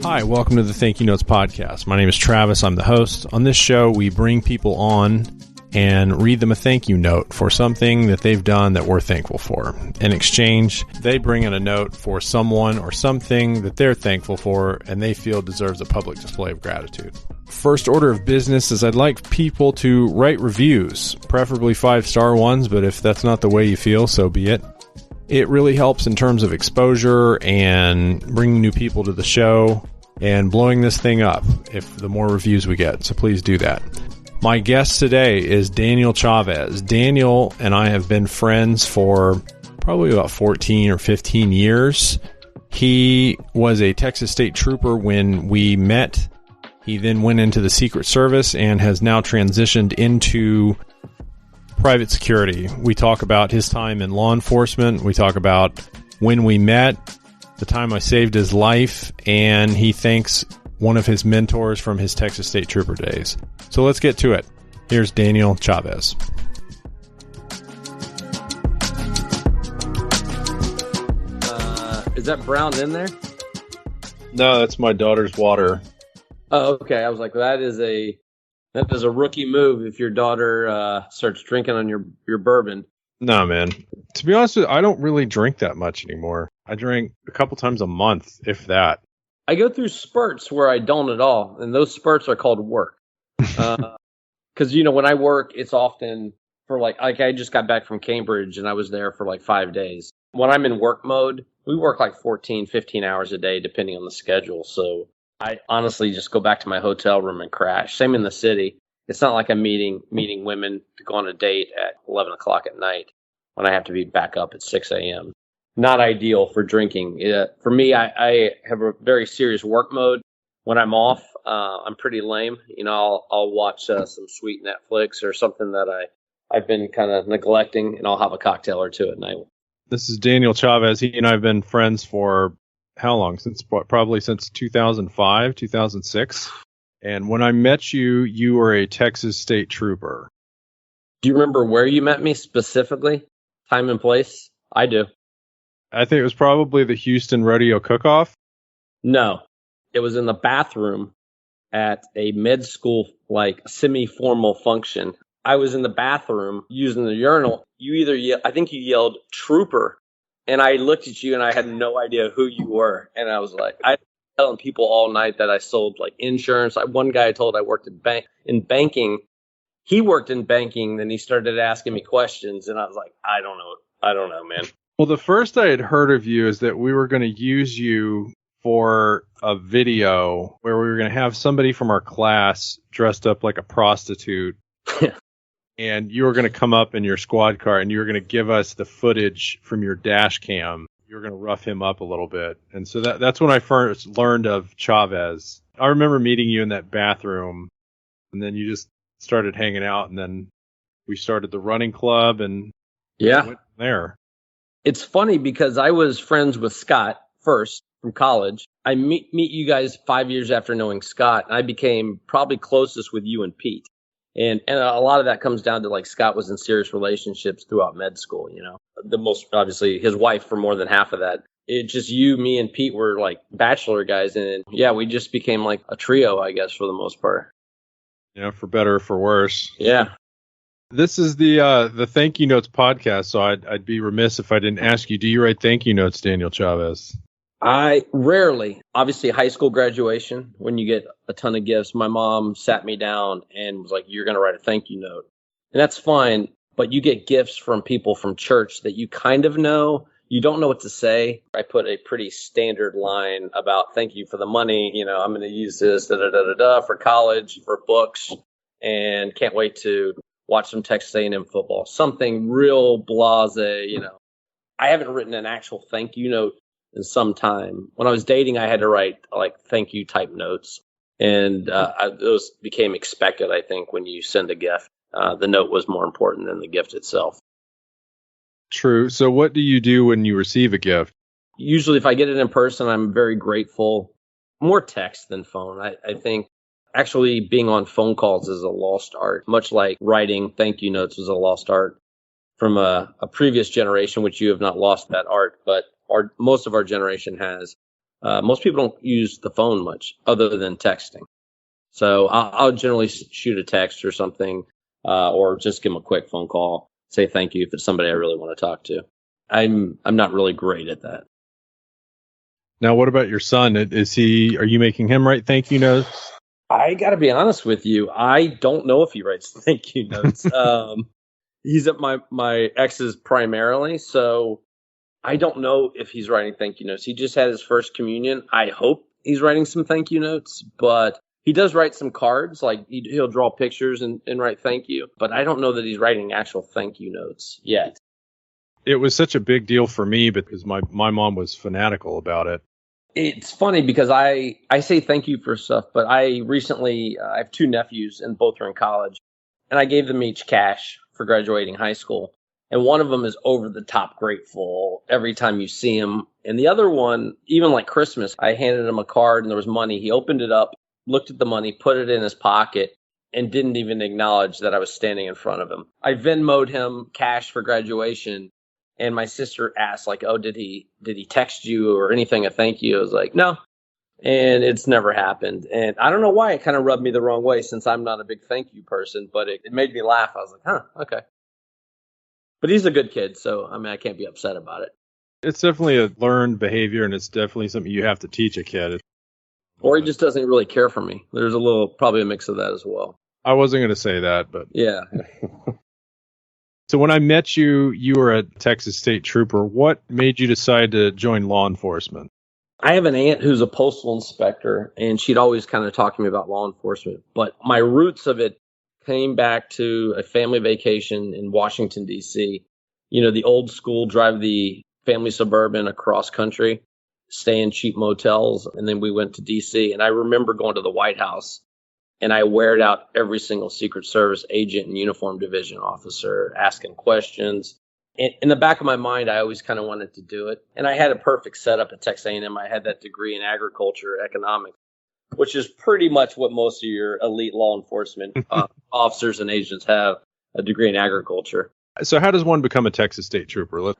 Hi, welcome to the Thank You Notes podcast. My name is Travis. I'm the host. On this show, we bring people on and read them a thank you note for something that they've done that we're thankful for. In exchange, they bring in a note for someone or something that they're thankful for and they feel deserves a public display of gratitude. First order of business is I'd like people to write reviews, preferably 5-star ones, but if that's not the way you feel, so be it. It really helps in terms of exposure and bringing new people to the show and blowing this thing up if the more reviews we get. So please do that. My guest today is Daniel Chavez. Daniel and I have been friends for probably about 14 or 15 years. He was a Texas State Trooper when we met. He then went into the Secret Service and has now transitioned into private security. We talk about his time in law enforcement. We talk about when we met, the time I saved his life, and he thanks one of his mentors from his Texas State Trooper days. So let's get to it. Here's Daniel Chavez. Is that brown in there? No, that's my daughter's water. Oh, okay. I was like, that is a rookie move if your daughter starts drinking on your bourbon. No, man. To be honest with you, I don't really drink that much anymore. I drink a couple times a month, if that. I go through spurts where I don't at all, and those spurts are called work. Because, when I work, it's often for like I just got back from Cambridge, and I was there for like 5 days. When I'm in work mode, we work like 14, 15 hours a day, depending on the schedule. So I honestly just go back to my hotel room and crash. Same in the city. It's not like I'm meeting women to go on a date at 11 o'clock at night when I have to be back up at 6 a.m. Not ideal for drinking. For me, I have a very serious work mode. When I'm off, I'm pretty lame. I'll watch some sweet Netflix or something that I've been kind of neglecting, and I'll have a cocktail or two at night. This is Daniel Chavez. He and I have been friends for how long? Probably since 2005, 2006. And when I met you, you were a Texas State Trooper. Do you remember where you met me specifically? Time and place? I do. I think it was probably the Houston Rodeo Cook-Off. No, it was in the bathroom at a med school, like semi-formal function. I was in the bathroom using the urinal. I think you yelled "Trooper," and I looked at you and I had no idea who you were. And I was like, I was telling people all night that I sold like insurance. One guy I told I worked in banking. He worked in banking, then he started asking me questions, and I was like, I don't know, man. Well, the first I had heard of you is that we were going to use you for a video where we were going to have somebody from our class dressed up like a prostitute. And you were going to come up in your squad car and you were going to give us the footage from your dash cam. You were going to rough him up a little bit. And so that's when I first learned of Chavez. I remember meeting you in that bathroom, and then you just started hanging out, and then we started the running club and went from there. It's funny because I was friends with Scott first from college. I meet you guys 5 years after knowing Scott, and I became probably closest with you and Pete. And a lot of that comes down to like Scott was in serious relationships throughout med school, the most obviously his wife for more than half of that. It just you, me, and Pete were like bachelor guys. And we just became like a trio, I guess, for the most part. For better or for worse. Yeah. This is the Thank You Notes podcast, so I'd be remiss if I didn't ask you, do you write thank you notes, Daniel Chavez? I rarely. Obviously, high school graduation, when you get a ton of gifts, my mom sat me down and was like, you're going to write a thank you note. And that's fine, but you get gifts from people from church that you kind of know. You don't know what to say. I put a pretty standard line about thank you for the money. I'm going to use this for college, for books, and can't wait to watch some Texas A&M football. Something real blasé, I haven't written an actual thank you note in some time. When I was dating, I had to write like thank you type notes. And those became expected, I think, when you send a gift. The note was more important than the gift itself. True. So what do you do when you receive a gift? Usually if I get it in person, I'm very grateful. More text than phone. I think actually being on phone calls is a lost art, much like writing thank you notes was a lost art from a previous generation, which you have not lost that art, but most of our generation has. Most people don't use the phone much other than texting. So I'll generally shoot a text or something, or just give them a quick phone call, say thank you if it's somebody I really want to talk to. I'm not really great at that. Now, what about your son? Are you making him write thank you notes? I got to be honest with you. I don't know if he writes thank you notes. He's at my ex's primarily, so I don't know if he's writing thank you notes. He just had his first communion. I hope he's writing some thank you notes, but he does write some cards. Like he'll draw pictures and write thank you, but I don't know that he's writing actual thank you notes yet. It was such a big deal for me because my mom was fanatical about it. It's funny because I say thank you for stuff, but I recently, I have 2 nephews and both are in college, and I gave them each cash for graduating high school. And one of them is over the top grateful every time you see him. And the other one, even like Christmas, I handed him a card and there was money. He opened it up, looked at the money, put it in his pocket, and didn't even acknowledge that I was standing in front of him. I Venmo'd him cash for graduation. And my sister asked, like, oh, did he text you or anything, a thank you? I was like, no. And it's never happened. And I don't know why it kind of rubbed me the wrong way since I'm not a big thank you person, but it made me laugh. I was like, huh, okay. But he's a good kid, so, I mean, I can't be upset about it. It's definitely a learned behavior, and it's definitely something you have to teach a kid. Or he just doesn't really care for me. There's probably a mix of that as well. I wasn't going to say that, but... Yeah. So when I met you, you were a Texas State Trooper. What made you decide to join law enforcement? I have an aunt who's a postal inspector, and she'd always kind of talk to me about law enforcement. But my roots of it came back to a family vacation in Washington, D.C. You know, the old school, drive the family Suburban across country, stay in cheap motels, and then we went to D.C. And I remember going to the White House, and I weared out every single Secret Service agent and uniform division officer, asking questions. In the back of my mind, I always kind of wanted to do it. And I had a perfect setup at Texas A&M. I had that degree in agriculture, economics, which is pretty much what most of your elite law enforcement officers and agents have, a degree in agriculture. So how does one become a Texas State Trooper?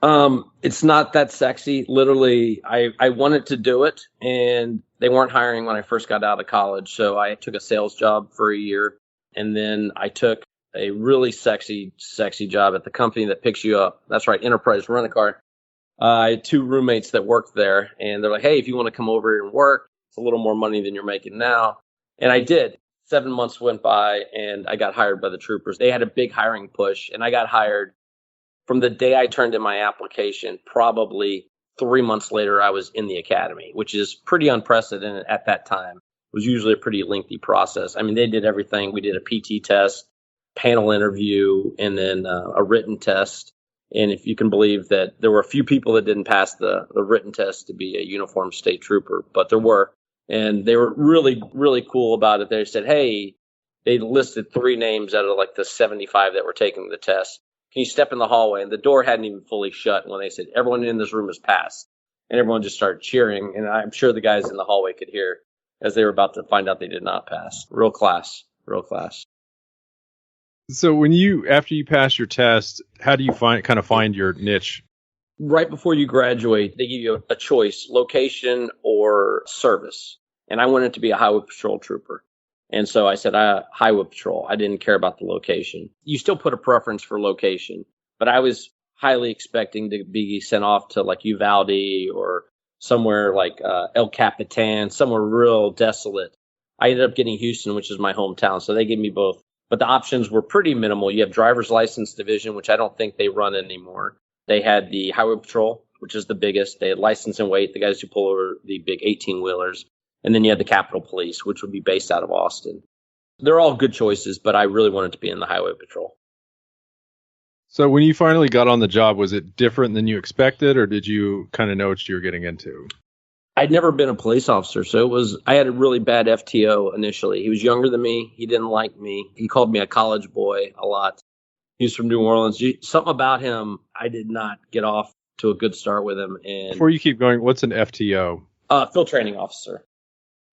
It's not that sexy. Literally, I wanted to do it, and they weren't hiring when I first got out of college. So I took a sales job for a year, and then I took a really sexy job at the company that picks you up. That's right, Enterprise Rent-A-Car. I had 2 roommates that worked there, and they're like, hey, if you want to come over here and work, it's a little more money than you're making now. And I did. 7 months went by, and I got hired by the troopers. They had a big hiring push, and I got hired from the day I turned in my application. Probably 3 months later, I was in the academy, which is pretty unprecedented at that time. It was usually a pretty lengthy process. I mean, they did everything. We did a PT test, panel interview, and then a written test. And if you can believe that there were a few people that didn't pass the written test to be a uniformed state trooper, but there were. And they were really, really cool about it. They said, hey, they listed 3 names out of like the 75 that were taking the test. Can you step in the hallway? And the door hadn't even fully shut when they said, everyone in this room has passed. And everyone just started cheering. And I'm sure the guys in the hallway could hear as they were about to find out they did not pass. Real class. So after you pass your test, how do you find your niche? Right before you graduate, they give you a choice, location or service. And I wanted to be a highway patrol trooper. And so I said, highway patrol. I didn't care about the location. You still put a preference for location, but I was highly expecting to be sent off to like Uvalde or somewhere like El Capitan, somewhere real desolate. I ended up getting Houston, which is my hometown. So they gave me both. But the options were pretty minimal. You have driver's license division, which I don't think they run anymore. They had the highway patrol, which is the biggest. They had license and weight, the guys who pull over the big 18-wheelers. And then you had the Capitol Police, which would be based out of Austin. They're all good choices, but I really wanted to be in the highway patrol. So when you finally got on the job, was it different than you expected, or did you kind of know what you were getting into? I'd never been a police officer, so I had a really bad FTO initially. He was younger than me. He didn't like me. He called me a college boy a lot. He was from New Orleans. Something about him, I did not get off to a good start with him. And before you keep going, what's an FTO? Field training officer.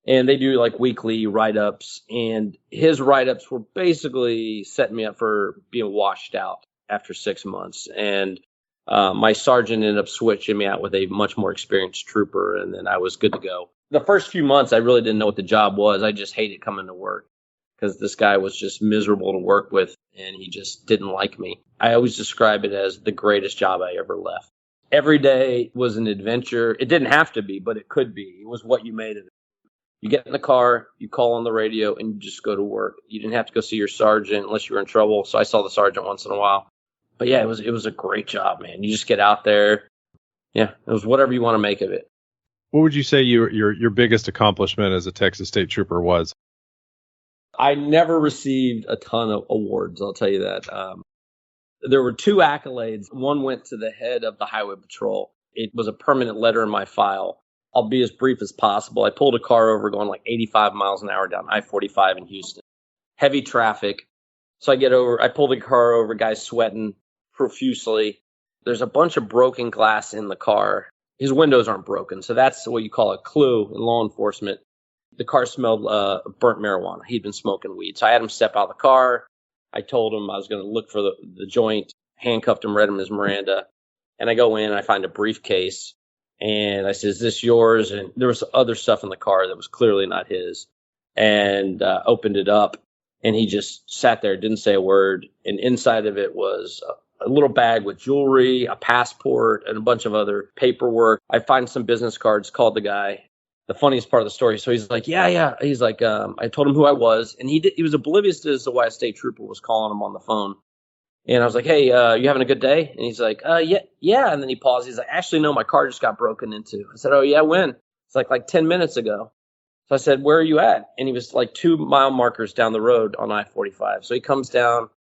And they do like weekly write-ups. And his write-ups were basically setting me up for being washed out after 6 months. And My sergeant ended up switching me out with a much more experienced trooper, and then I was good to go. The first few months, I really didn't know what the job was. I just hated coming to work because this guy was just miserable to work with, and he just didn't like me. I always describe it as the greatest job I ever left. Every day was an adventure. It didn't have to be, but it could be. It was what you made of it. You get in the car, you call on the radio, and you just go to work. You didn't have to go see your sergeant unless you were in trouble. So I saw the sergeant once in a while. But yeah, it was a great job, man. You just get out there. Yeah, it was whatever you want to make of it. What would you say your biggest accomplishment as a Texas State Trooper was? I never received a ton of awards, I'll tell you that. There were 2 accolades. One went to the head of the Highway Patrol. It was a permanent letter in my file. I'll be as brief as possible. I pulled a car over going like 85 miles an hour down I-45 in Houston. Heavy traffic. So I pull the car over, guys sweating profusely. There's a bunch of broken glass in the car. His windows aren't broken, so that's what you call a clue in law enforcement. The car smelled burnt marijuana. He'd been smoking weed. So I had him step out of the car. I told him I was going to look for the joint, handcuffed him, read him his Miranda. And I go in, and I find a briefcase. And I said, "Is this yours?" And there was other stuff in the car that was clearly not his. And opened it up. And he just sat there, didn't say a word. And inside of it was a little bag with jewelry, a passport, and a bunch of other paperwork. I find some business cards, called the guy. The funniest part of the story. So he's like, yeah. He's like, I told him who I was. And he was oblivious as to why a state trooper was calling him on the phone. And I was like, "Hey, you having a good day?" And he's like, yeah. And then he paused. He's like, "Actually, no, my car just got broken into." I said, "Oh, yeah, when?" It's like 10 minutes ago. So I said, "Where are you at?" And he was like 2 mile markers down the road on I-45. So he comes down,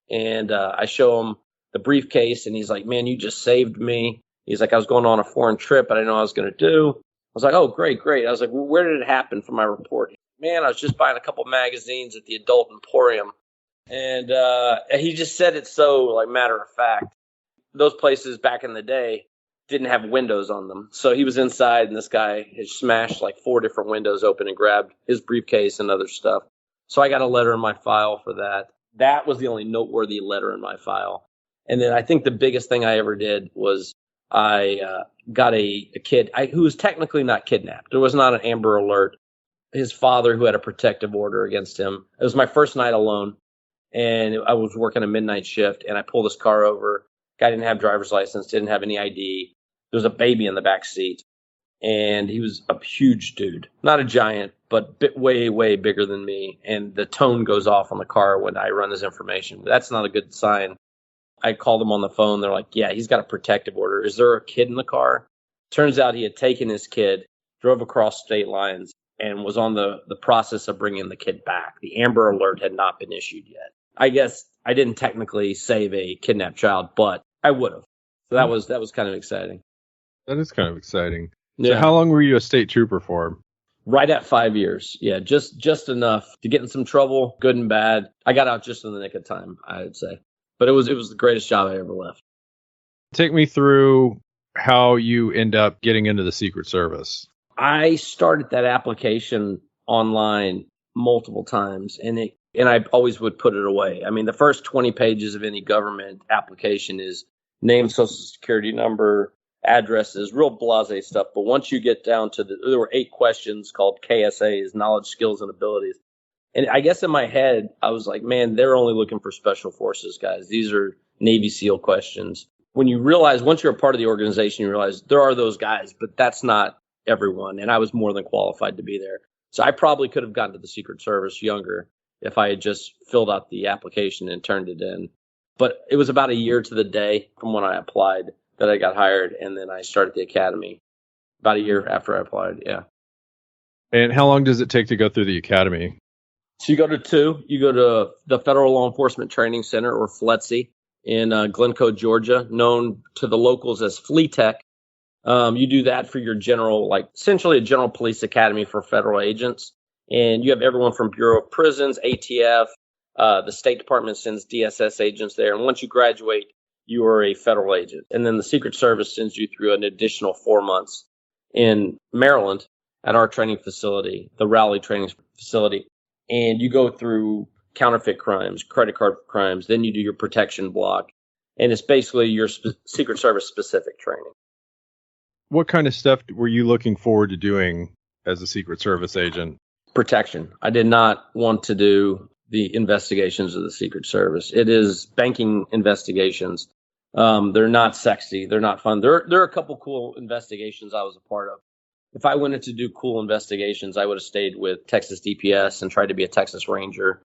and I show him the briefcase, and he's like, "Man, you just saved me." He's like, "I was going on a foreign trip. I didn't know what I was going to do." I was like, "Oh, great. I was like, "Well, where did it happen?" For my report. "Man, I was just buying a couple magazines at the Adult Emporium." And he just said it so like matter of fact. Those places back in the day didn't have windows on them. So he was inside, and this guy had smashed like 4 different windows open and grabbed his briefcase and other stuff. So I got a letter in my file for that. That was the only noteworthy letter in my file. And then I think the biggest thing I ever did was I got a kid who was technically not kidnapped. There was not an Amber Alert. His father, who had a protective order against him. It was my first night alone. And I was working a midnight shift, and I pulled this car over. Guy didn't have driver's license, didn't have any ID. There was a baby in the back seat, and he was a huge dude. Not a giant, but way, way bigger than me. And the tone goes off on the car when I run this information. That's not a good sign. I called him on the phone. They're like, "Yeah, he's got a protective order. Is there a kid in the car?" Turns out he had taken his kid, drove across state lines, and was on the process of bringing the kid back. The Amber Alert had not been issued yet. I guess I didn't technically save a kidnapped child, but I would have. So that was kind of exciting. That is kind of exciting. Yeah. So how long were you a state trooper for? Right at 5 years. Yeah, just enough to get in some trouble, good and bad. I got out just in the nick of time, I would say. But it was the greatest job I ever left. Take me through how you end up getting into the Secret Service. I started that application online multiple times, and I always would put it away. I mean, the first 20 pages of any government application is name, social security number, addresses, real blasé stuff. But once you get down to there were 8 questions called KSAs, knowledge, skills, and abilities. And I guess in my head, I was like, man, they're only looking for special forces guys. These are Navy SEAL questions. When you realize, once you're a part of the organization, you realize there are those guys, but that's not everyone. And I was more than qualified to be there. So I probably could have gotten to the Secret Service younger if I had just filled out the application and turned it in. But it was about a year to the day from when I applied that I got hired. And then I started the academy about a year after I applied. Yeah. And how long does it take to go through the academy? So you go to 2. You go to the Federal Law Enforcement Training Center, or FLETC, in Glencoe, Georgia, known to the locals as FLETEC. You do that for your general, essentially a general police academy for federal agents. And you have everyone from Bureau of Prisons, ATF, the State Department sends DSS agents there. And once you graduate, you are a federal agent. And then the Secret Service sends you through an additional 4 months in Maryland at our training facility, the Raleigh Training Facility. And you go through counterfeit crimes, credit card crimes. Then you do your protection block. And it's basically your Secret Service specific training. What kind of stuff were you looking forward to doing as a Secret Service agent? Protection. I did not want to do the investigations of the Secret Service. It is banking investigations. They're not sexy. They're not fun. There are a couple cool investigations I was a part of. If I wanted to do cool investigations, I would have stayed with Texas DPS and tried to be a Texas Ranger.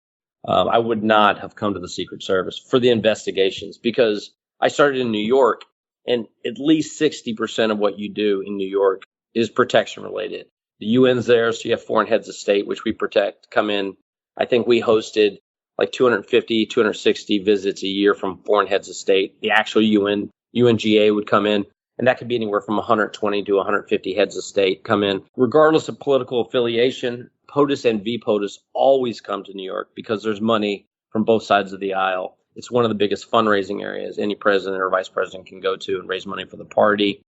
I would not have come to the Secret Service for the investigations because I started in New York, and at least 60% of what you do in New York is protection related. The UN's there, so you have foreign heads of state, which we protect, come in. I think we hosted like 250, 260 visits a year from foreign heads of state. The actual UNGA would come in, and that could be anywhere from 120 to 150 heads of state come in. Regardless of political affiliation, POTUS and VPOTUS always come to New York because there's money from both sides of the aisle. It's one of the biggest fundraising areas any president or vice president can go to and raise money for the party.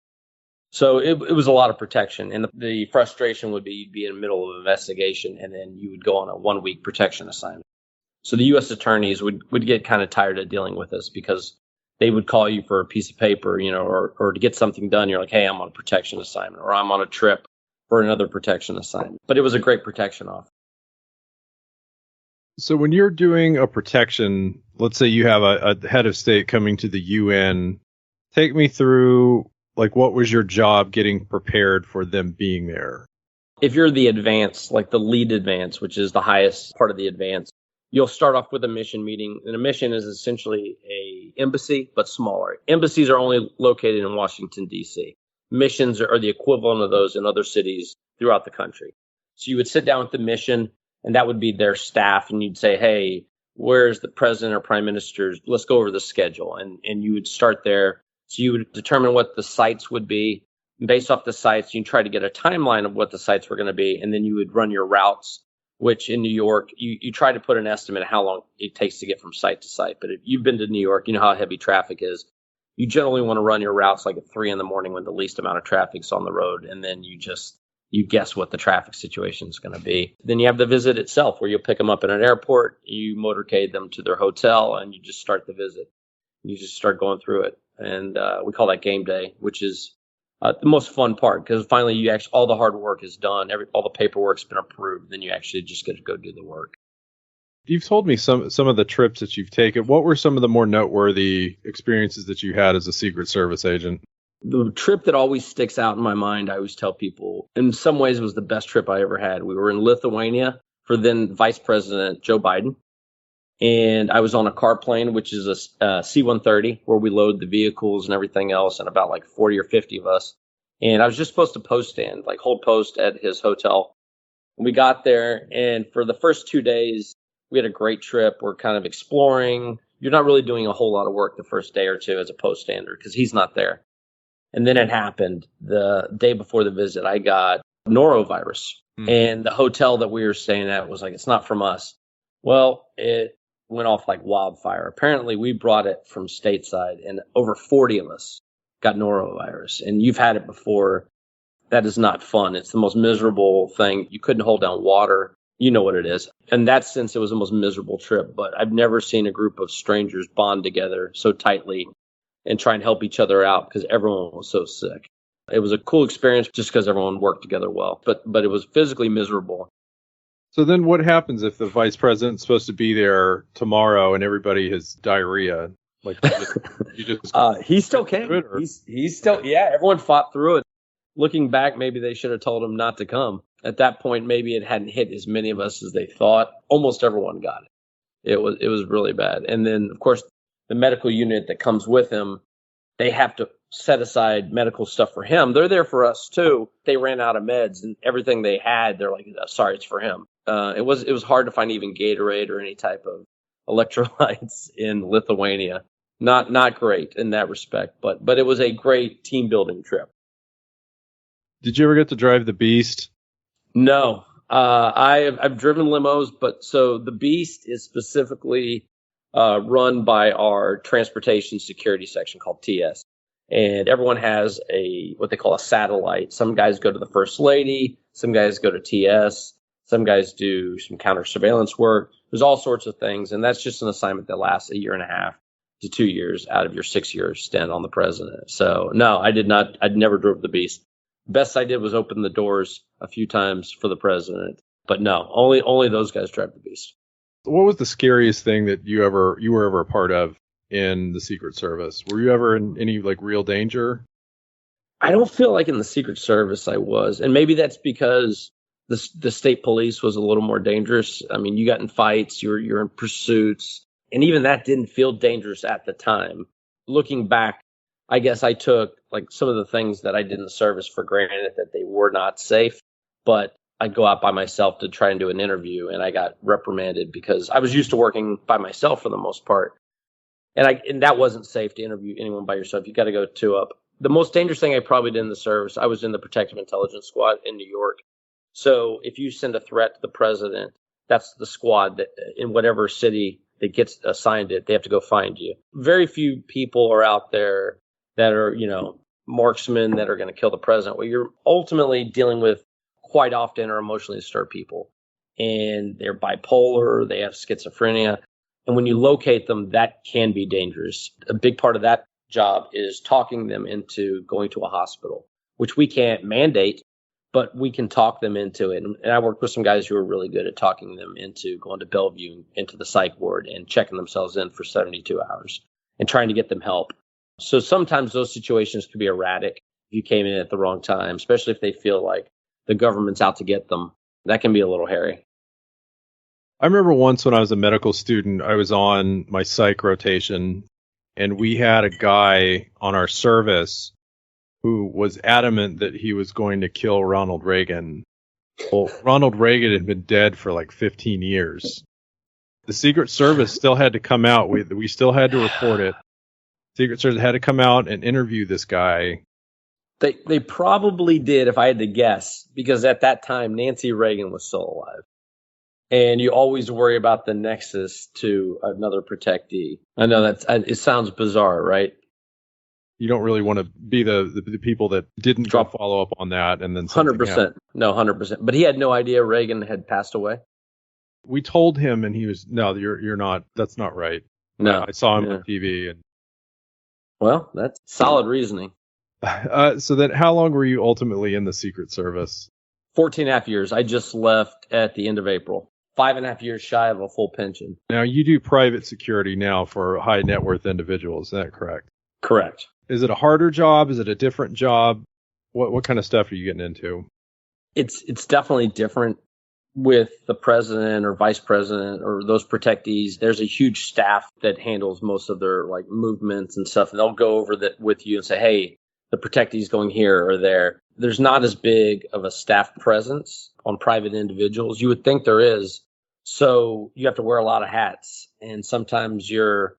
So it was a lot of protection. And the frustration would be you'd be in the middle of an investigation and then you would go on a 1-week protection assignment. So the U.S. attorneys would get kind of tired of dealing with us because they would call you for a piece of paper, or to get something done. You're like, hey, I'm on a protection assignment, or I'm on a trip for another protection assignment. But it was a great protection offer. So when you're doing a protection, let's say you have a head of state coming to the UN, take me through, like, what was your job getting prepared for them being there? If you're the advance, like the lead advance, which is the highest part of the advance, you'll start off with a mission meeting. And a mission is essentially a embassy, but smaller. Embassies are only located in Washington, D.C. Missions are the equivalent of those in other cities throughout the country. So you would sit down with the mission, and that would be their staff, and you'd say, hey, where's the president or prime minister? Let's go over the schedule. And you would start there. So you would determine what the sites would be. And based off the sites, you try to get a timeline of what the sites were going to be, and then you would run your routes, which in New York, you try to put an estimate of how long it takes to get from site to site. But if you've been to New York, you know how heavy traffic is. You generally want to run your routes like at 3 a.m. when the least amount of traffic's on the road, and then you guess what the traffic situation is going to be. Then you have the visit itself, where you'll pick them up at an airport, you motorcade them to their hotel, and you just start the visit. You just start going through it. And we call that game day, which is the most fun part, because finally all the hard work is done. All the paperwork's been approved. Then you actually just get to go do the work. You've told me some of the trips that you've taken. What were some of the more noteworthy experiences that you had as a Secret Service agent? The trip that always sticks out in my mind, I always tell people, in some ways it was the best trip I ever had. We were in Lithuania for then Vice President Joe Biden. And I was on a car plane, which is a C-130, where we load the vehicles and everything else, and about like 40 or 50 of us. And I was just supposed to hold post at his hotel. And we got there, and for the first 2 days, we had a great trip. We're kind of exploring. You're not really doing a whole lot of work the first day or two as a post stander because he's not there. And then it happened. The day before the visit, I got norovirus. And the hotel that we were staying at was like, it's not from us. Well, it went off like wildfire. Apparently, we brought it from stateside, and over 40 of us got norovirus. And you've had it before. That is not fun. It's the most miserable thing. You couldn't hold down water. You know what it is. In that sense, it was the most miserable trip. But I've never seen a group of strangers bond together so tightly and try and help each other out because everyone was so sick. It was a cool experience just because everyone worked together well. But it was physically miserable. So then what happens if the vice president's supposed to be there tomorrow and everybody has diarrhea? Like he still came. He's still, everyone fought through it. Looking back, maybe they should have told him not to come. At that point, maybe it hadn't hit as many of us as they thought. Almost everyone got it. It was really bad. And then, of course, the medical unit that comes with him, they have to set aside medical stuff for him. They're there for us too. They ran out of meds and everything they had. They're like, sorry, it's for him. It was hard to find even Gatorade or any type of electrolytes in Lithuania. Not great in that respect, but it was a great team building trip. Did you ever get to drive the Beast? No, I've driven limos, but so the Beast is specifically run by our transportation security section called TS. And everyone has what they call a satellite. Some guys go to the First Lady. Some guys go to TS. Some guys do some counter surveillance work. There's all sorts of things. And that's just an assignment that lasts a year and a half. to 2 years out of your 6-year stint on the president. So no, I did not. I never drove the beast. Best I did was open the doors a few times for the president. But no, only those guys drive the beast. What was the scariest thing that you were ever a part of in the Secret Service? Were you ever in any like real danger? I don't feel like in the Secret Service I was, and maybe that's because the state police was a little more dangerous. I mean, you got in fights, you're in pursuits, and even that didn't feel dangerous at the time. Looking back, I guess I took like some of the things that I did in the service for granted that they were not safe, but I'd go out by myself to try and do an interview, and I got reprimanded because I was used to working by myself for the most part. And that wasn't safe to interview anyone by yourself. You got to go two up. The most dangerous thing I probably did in the service, I was in the Protective Intelligence Squad in New York. So if you send a threat to the president, that's the squad that in whatever city that gets assigned it, they have to go find you. Very few people are out there that are, marksmen that are going to kill the president. What you're ultimately dealing with quite often are emotionally disturbed people. And they're bipolar, they have schizophrenia. And when you locate them, that can be dangerous. A big part of that job is talking them into going to a hospital, which we can't mandate, but we can talk them into it. And I worked with some guys who are really good at talking them into going to Bellevue, into the psych ward, and checking themselves in for 72 hours and trying to get them help. So sometimes those situations can be erratic if you came in at the wrong time, especially if they feel like the government's out to get them. That can be a little hairy. I remember once when I was a medical student, I was on my psych rotation, and we had a guy on our service who was adamant that he was going to kill Ronald Reagan. Well, Ronald Reagan had been dead for like 15 years. The Secret Service still had to come out. We still had to report it. Secret Service had to come out and interview this guy. They probably did, if I had to guess, because at that time, Nancy Reagan was still alive. And you always worry about the nexus to another protectee. I know it sounds bizarre, right? You don't really want to be the people that didn't go follow up on that and then 100%. No, 100%. But he had no idea Reagan had passed away. We told him, and he was, no, you're not. That's not right. No, I saw him on TV. And well, that's solid reasoning. So then, how long were you ultimately in the Secret Service? 14 and a half years. I just left at the end of April. 5.5 years shy of a full pension. Now, you do private security now for high net worth individuals. Is that correct? Correct. Is it a harder job? Is it a different job? What kind of stuff are you getting into? It's definitely different with the president or vice president or those protectees. There's a huge staff that handles most of their like movements and stuff. And they'll go over that with you and say, hey, the protectee's going here or there. There's not as big of a staff presence on private individuals. You would think there is. So you have to wear a lot of hats, and sometimes you're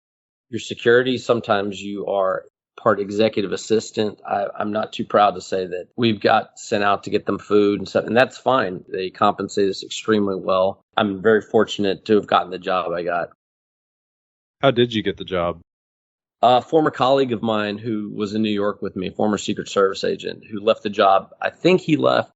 security, sometimes you are part executive assistant. I'm not too proud to say that we've got sent out to get them food and stuff, and that's fine. They compensate us extremely well. I'm very fortunate to have gotten the job I got. How did you get the job? A former colleague of mine who was in New York with me, former Secret Service agent, who left the job. I think he left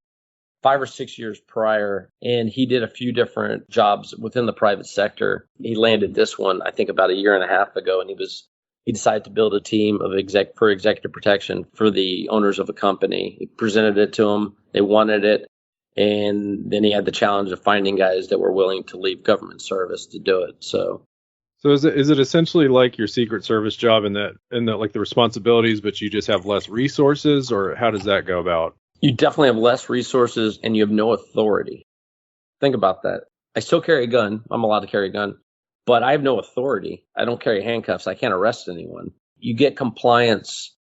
5 or 6 years prior, and he did a few different jobs within the private sector. He landed this one, I think, about a year and a half ago, and he decided to build a team of for executive protection for the owners of a company. He presented it to them. They wanted it. And then he had the challenge of finding guys that were willing to leave government service to do it. So is it essentially like your Secret Service job in that like the responsibilities, but you just have less resources, or how does that go about? You definitely have less resources and you have no authority. Think about that. I still carry a gun. I'm allowed to carry a gun, but I have no authority. I don't carry handcuffs. I can't arrest anyone. You get compliance,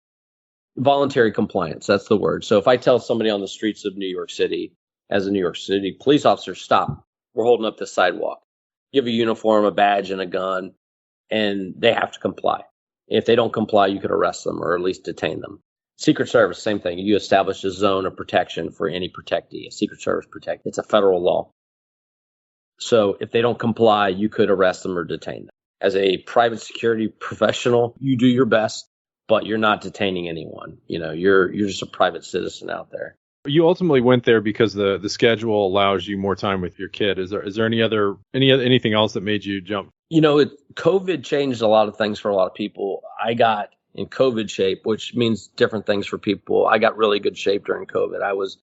voluntary compliance. That's the word. So if I tell somebody on the streets of New York City, as a New York City police officer, stop, we're holding up this sidewalk. You have a uniform, a badge, and a gun, and they have to comply. If they don't comply, you could arrest them or at least detain them. Secret Service, same thing. You establish a zone of protection for any protectee, a Secret Service protectee. It's a federal law. So if they don't comply, you could arrest them or detain them. As a private security professional, you do your best, but you're not detaining anyone. You're just a private citizen out there. you ultimately went there because the schedule allows you more time with your kid. Is there anything else that made you jump? COVID changed a lot of things for a lot of people. I got in COVID shape, which means different things for people. I got really good shape during COVID. I was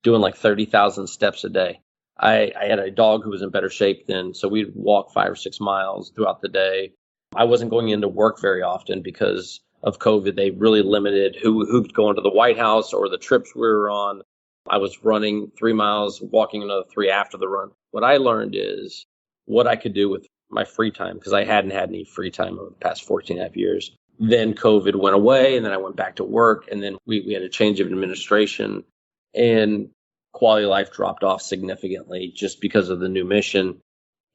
doing like 30,000 steps a day. I had a dog who was in better shape then, so we'd walk 5 or 6 miles throughout the day. I wasn't going into work very often because of COVID. They really limited who could go into the White House or the trips we were on. I was running 3 miles, walking another 3 after the run. What I learned is what I could do with my free time, because I hadn't had any free time over the past 14 and a half years. Then COVID went away, and then I went back to work, and then we had a change of administration, and quality of life dropped off significantly just because of the new mission.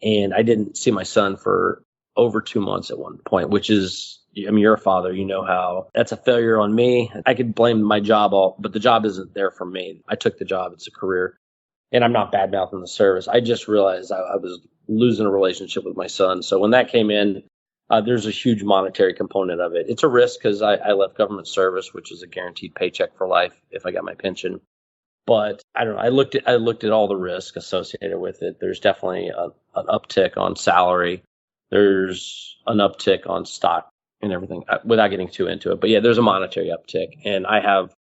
And I didn't see my son for over 2 months at one point, which is, I mean, you're a father, you know how that's a failure on me. I could blame my job but the job isn't there for me. I took the job. It's a career. And I'm not bad mouthing the service. I just realized I was losing a relationship with my son. So when that came in, there's a huge monetary component of it. It's a risk because I left government service, which is a guaranteed paycheck for life if I got my pension. But I don't know. I looked at all the risk associated with it. There's definitely an uptick on salary. There's an uptick on stock and everything without getting too into it. But yeah, there's a monetary uptick, and I have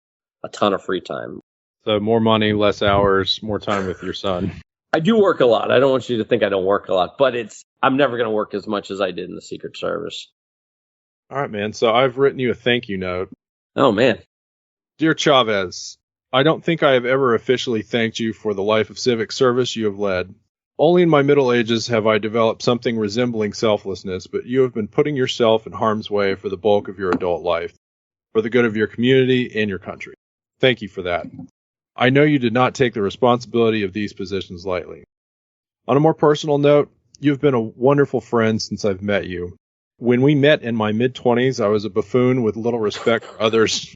a ton of free time. So more money, less hours, more time with your son. I do work a lot. I don't want you to think I don't work a lot, but I'm never going to work as much as I did in the Secret Service. All right, man. So I've written you a thank you note. Oh, man. Dear Chavez, I don't think I have ever officially thanked you for the life of civic service you have led. Only in my middle ages have I developed something resembling selflessness, but you have been putting yourself in harm's way for the bulk of your adult life, for the good of your community and your country. Thank you for that. I know you did not take the responsibility of these positions lightly. On a more personal note, you've been a wonderful friend since I've met you. When we met in my mid-20s, I was a buffoon with little respect for others.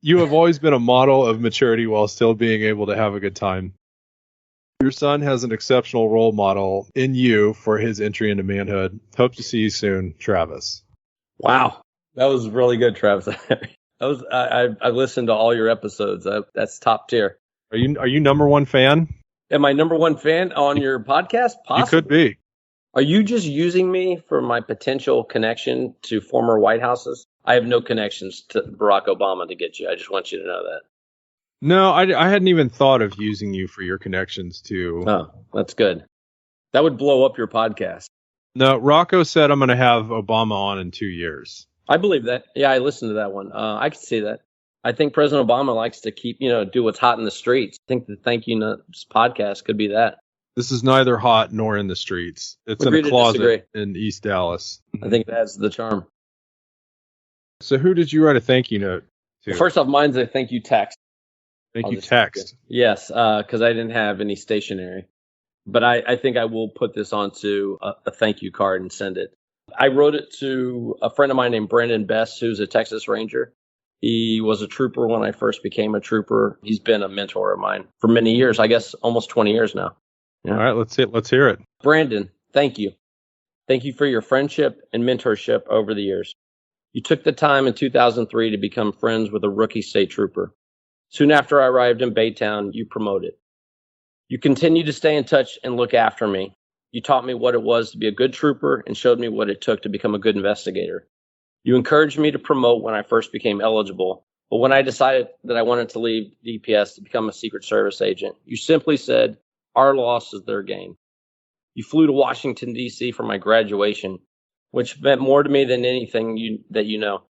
You have always been a model of maturity while still being able to have a good time. Your son has an exceptional role model in you for his entry into manhood. Hope to see you soon, Travis. Wow. That was really good, Travis. I listened to all your episodes. That's top tier. Are you number one fan? Am I number one fan on your podcast? Possibly. You could be. Are you just using me for my potential connection to former White Houses? I have no connections to Barack Obama to get you. I just want you to know that. No, I hadn't even thought of using you for your connections to... Oh, that's good. That would blow up your podcast. No, Rocco said I'm going to have Obama on in 2 years. I believe that. Yeah, I listened to that one. I can see that. I think President Obama likes to keep, do what's hot in the streets. I think the Thank You Notes podcast could be that. This is neither hot nor in the streets. It's in a closet in East Dallas. I think that's the charm. So who did you write a thank you note to? Well, first off, mine's a thank you text. Thank you text. Yes, because I didn't have any stationery. But I think I will put this onto a thank you card and send it. I wrote it to a friend of mine named Brandon Best, who's a Texas Ranger. He was a trooper when I first became a trooper. He's been a mentor of mine for many years, I guess almost 20 years now. Yeah. All right, let's hear it. Brandon, thank you. Thank you for your friendship and mentorship over the years. You took the time in 2003 to become friends with a rookie state trooper. Soon after I arrived in Baytown, you promoted. You continued to stay in touch and look after me. You taught me what it was to be a good trooper and showed me what it took to become a good investigator. You encouraged me to promote when I first became eligible, but when I decided that I wanted to leave DPS to become a Secret Service agent, you simply said, our loss is their gain. You flew to Washington, D.C. for my graduation, which meant more to me than anything that you know.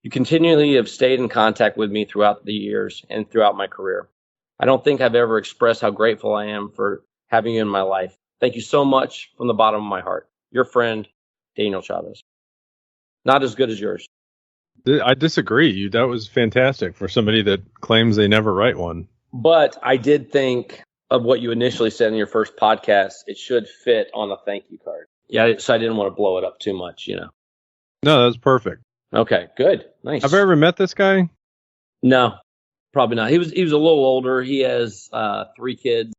You continually have stayed in contact with me throughout the years and throughout my career. I don't think I've ever expressed how grateful I am for having you in my life. Thank you so much from the bottom of my heart. Your friend, Daniel Chavez. Not as good as yours. I disagree. That was fantastic for somebody that claims they never write one. But I did think of what you initially said in your first podcast. It should fit on a thank you card. Yeah, so I didn't want to blow it up too much, No, that was perfect. Okay, good. Nice. Have I ever met this guy? No, probably not. He was a little older. He has 3 kids.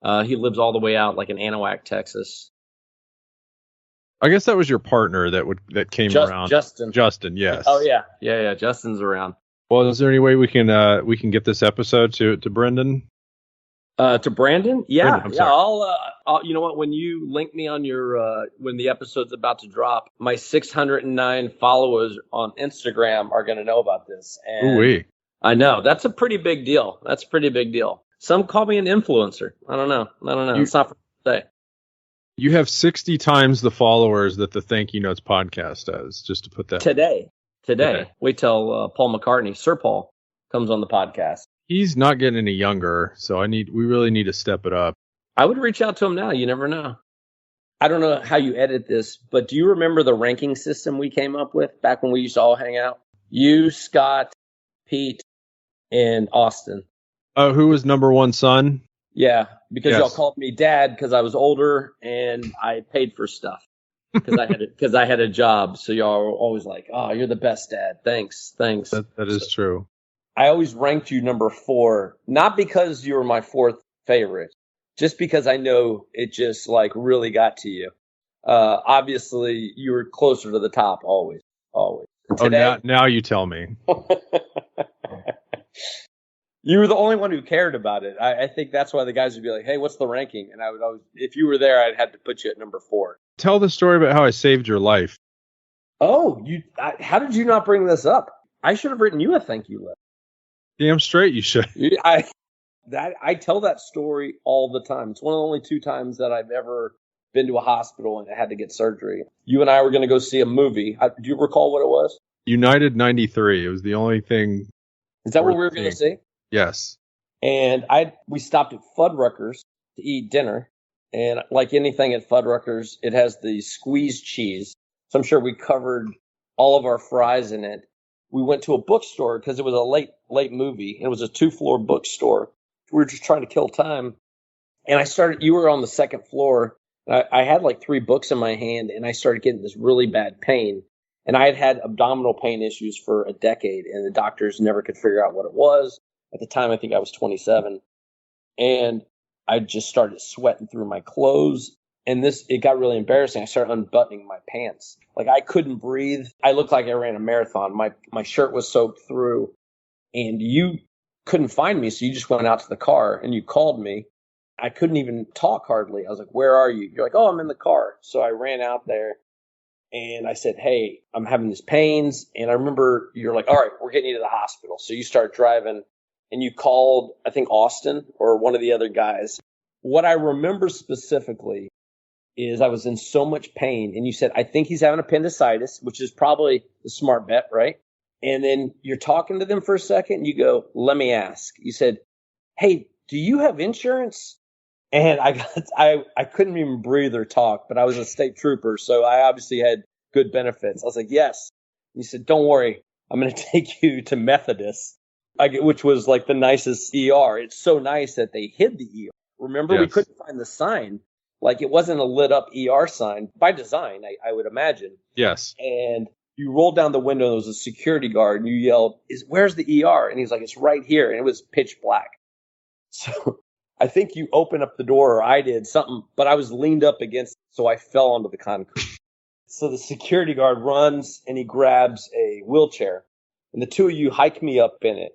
He lives all the way out like in Anahuac, Texas. I guess that was your partner that came around. Justin. Justin, yes. Oh yeah. Justin's around. Well, is there any way we can get this episode to Brendan? To Brandon? Yeah, Brendan, I'm sorry. I'll. You know what? When you link me on your when the episode's about to drop, my 609 followers on Instagram are going to know about this. And Ooh-wee. I know that's a pretty big deal. Some call me an influencer. I don't know. It's not for me to say. You have 60 times the followers that the Thank You Notes podcast has, just to put that. Today. Wait till Paul McCartney, Sir Paul, comes on the podcast. He's not getting any younger, so we really need to step it up. I would reach out to him now. You never know. I don't know how you edit this, but do you remember the ranking system we came up with back when we used to all hang out? You, Scott, Pete, and Austin. Oh, who was number one son? Yeah, because Yes. y'all called me dad because I was older and I paid for stuff because I had a job. So y'all were always like, "Oh, you're the best dad. Thanks." That is true. I always ranked you number 4, not because you were my 4th favorite, just because I know it just like really got to you. Obviously, you were closer to the top always. Today, now you tell me. You were the only one who cared about it. I think that's why the guys would be like, "Hey, what's the ranking?" And I would always, if you were there, I'd have to put you at number 4. Tell the story about how I saved your life. Oh, how did you not bring this up? I should have written you a thank you letter. Damn straight you should. I tell that story all the time. It's one of the only 2 times that I've ever been to a hospital and had to get surgery. You and I were going to go see a movie. Do you recall what it was? United 93. It was the only thing. Is that what we were going to see? Yes. And we stopped at Fuddruckers to eat dinner. And like anything at Fuddruckers, it has the squeezed cheese. So I'm sure we covered all of our fries in it. We went to a bookstore because it was a late movie. It was a 2-floor bookstore. We were just trying to kill time. And you were on the 2nd floor. And I had like 3 books in my hand and I started getting this really bad pain. And I had abdominal pain issues for a decade and the doctors never could figure out what it was. At the time, I think I was 27. And I just started sweating through my clothes. And it got really embarrassing. I started unbuttoning my pants. Like I couldn't breathe. I looked like I ran a marathon. My shirt was soaked through. And you couldn't find me. So you just went out to the car and you called me. I couldn't even talk hardly. I was like, "Where are you?" You're like, "Oh, I'm in the car." So I ran out there. And I said, "Hey, I'm having these pains." And I remember you're like, "All right, we're getting you to the hospital." So you start driving and you called, I think, Austin or one of the other guys. What I remember specifically is I was in so much pain. And you said, "I think he's having appendicitis," which is probably the smart bet, right? And then you're talking to them for a second. And you go, "Let me ask." You said, "Hey, do you have insurance?" And I couldn't even breathe or talk, but I was a state trooper, so I obviously had good benefits. I was like, "Yes." And he said, "Don't worry, I'm going to take you to Methodist," which was like the nicest ER. It's so nice that they hid the ER. Remember, Yes. We couldn't find the sign. Like it wasn't a lit up ER sign by design, I would imagine. Yes. And you rolled down the window, and there was a security guard, and you yelled, "Where's the ER?" And he's like, "It's right here." And it was pitch black. So I think you opened up the door, or I did something, but I was leaned up against it, so I fell onto the concrete. So the security guard runs and he grabs a wheelchair, and the 2 of you hike me up in it,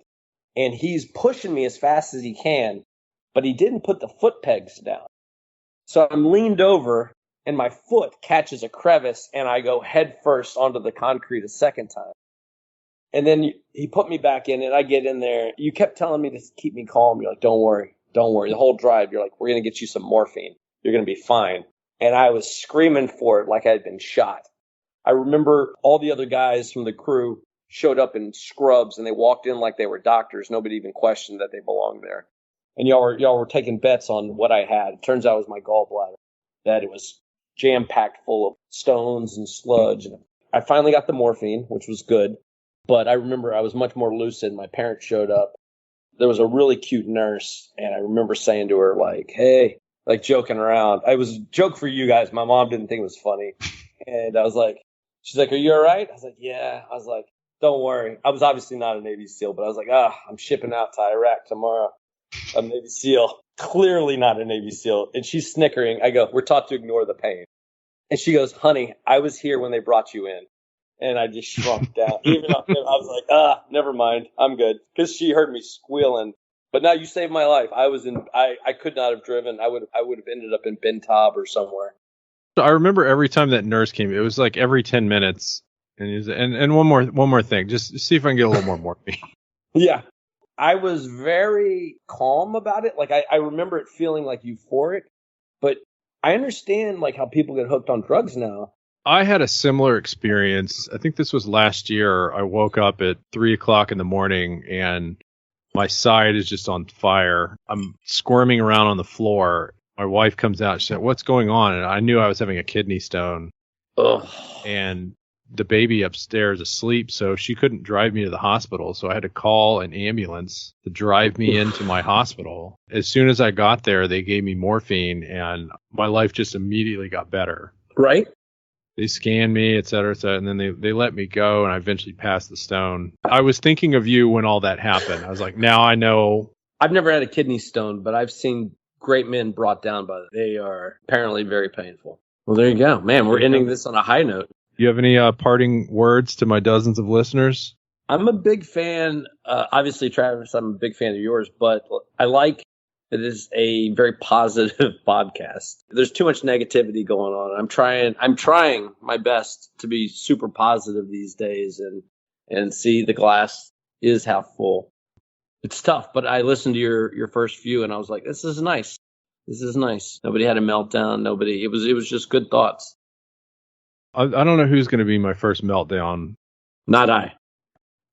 and he's pushing me as fast as he can, but he didn't put the foot pegs down. So I'm leaned over, and my foot catches a crevice, and I go head first onto the concrete a second time. And then he put me back in, and I get in there. You kept telling me to keep me calm. You're like, "Don't worry. Don't worry." The whole drive, you're like, "We're going to get you some morphine. You're going to be fine." And I was screaming for it like I had been shot. I remember all the other guys from the crew showed up in scrubs, and they walked in like they were doctors. Nobody even questioned that they belonged there. And y'all were taking bets on what I had. It turns out it was my gallbladder, that it was jam-packed full of stones and sludge. And I finally got the morphine, which was good. But I remember I was much more lucid. My parents showed up. There was a really cute nurse, and I remember saying to her, like, "Hey," like joking around. I was a joke for you guys. My mom didn't think it was funny. And I was like, she's like, "Are you all right?" I was like, "Yeah." I was like, "Don't worry." I was obviously not a Navy SEAL, but I was like, I'm shipping out to Iraq tomorrow. I'm a Navy SEAL. Clearly not a Navy SEAL. And she's snickering. I go, "We're taught to ignore the pain." And she goes, honey, I was here when they brought you in. And I just shrunk down. Even up there, I was like, never mind. I'm good. Because she heard me squealing. But now you saved my life. I could not have driven. I would have ended up in Bentab or somewhere. So I remember every time that nurse came, it was like every 10 minutes. And one more thing. Just see if I can get a little more morphine. Yeah. I was very calm about it. Like, I remember it feeling like euphoric. But I understand, like, how people get hooked on drugs now. I had a similar experience. I think this was last year. I woke up at 3 o'clock in the morning and my side is just on fire. I'm squirming around on the floor. My wife comes out. She said, what's going on? And I knew I was having a kidney stone. Ugh. And the baby upstairs asleep, so she couldn't drive me to the hospital. So I had to call an ambulance to drive me into my hospital. As soon as I got there, they gave me morphine and my life just immediately got better. Right? They scanned me, et cetera, and then they let me go, and I eventually passed the stone. I was thinking of you when all that happened. I was like, now I know. I've never had a kidney stone, but I've seen great men brought down by them. They are apparently very painful. Well, there you go. Man, we're ending this on a high note. Do you have any parting words to my dozens of listeners? I'm a big fan. Obviously, Travis, I'm a big fan of yours, but I like it is a very positive podcast. There's too much negativity going on. I'm trying my best to be super positive these days and see the glass is half full. It's tough, but I listened to your first few and I was like, this is nice. This is nice. Nobody had a meltdown. It was just good thoughts. I don't know who's going to be my first meltdown. Not I.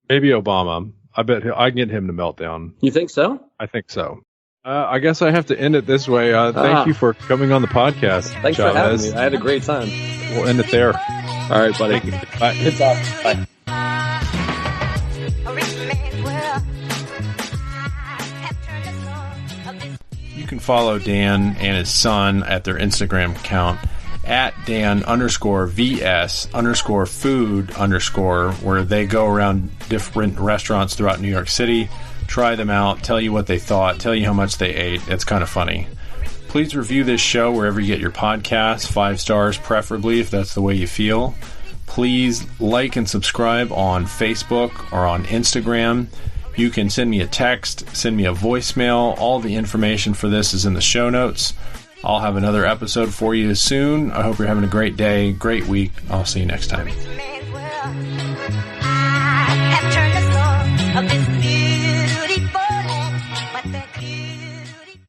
Maybe Obama. I bet I can get him to meltdown. You think so? I think so. I guess I have to end it this way. Thank you for coming on the podcast, Thanks Chavez. for having me. I had a great time. We'll end it there. All right, buddy. Thank you. Bye. It's off. Bye. You can follow Dan and his son at their Instagram account at Dan_VS_food_, where they go around different restaurants throughout New York City, try them out, tell you what they thought, tell you how much they ate. It's kind of funny. Please review this show wherever you get your podcasts, 5 stars preferably if that's the way you feel. Please like and subscribe on Facebook or on Instagram. You can send me a text, send me a voicemail. All the information for this is in the show notes. I'll have another episode for you soon. I hope you're having a great day, great week. I'll see you next time.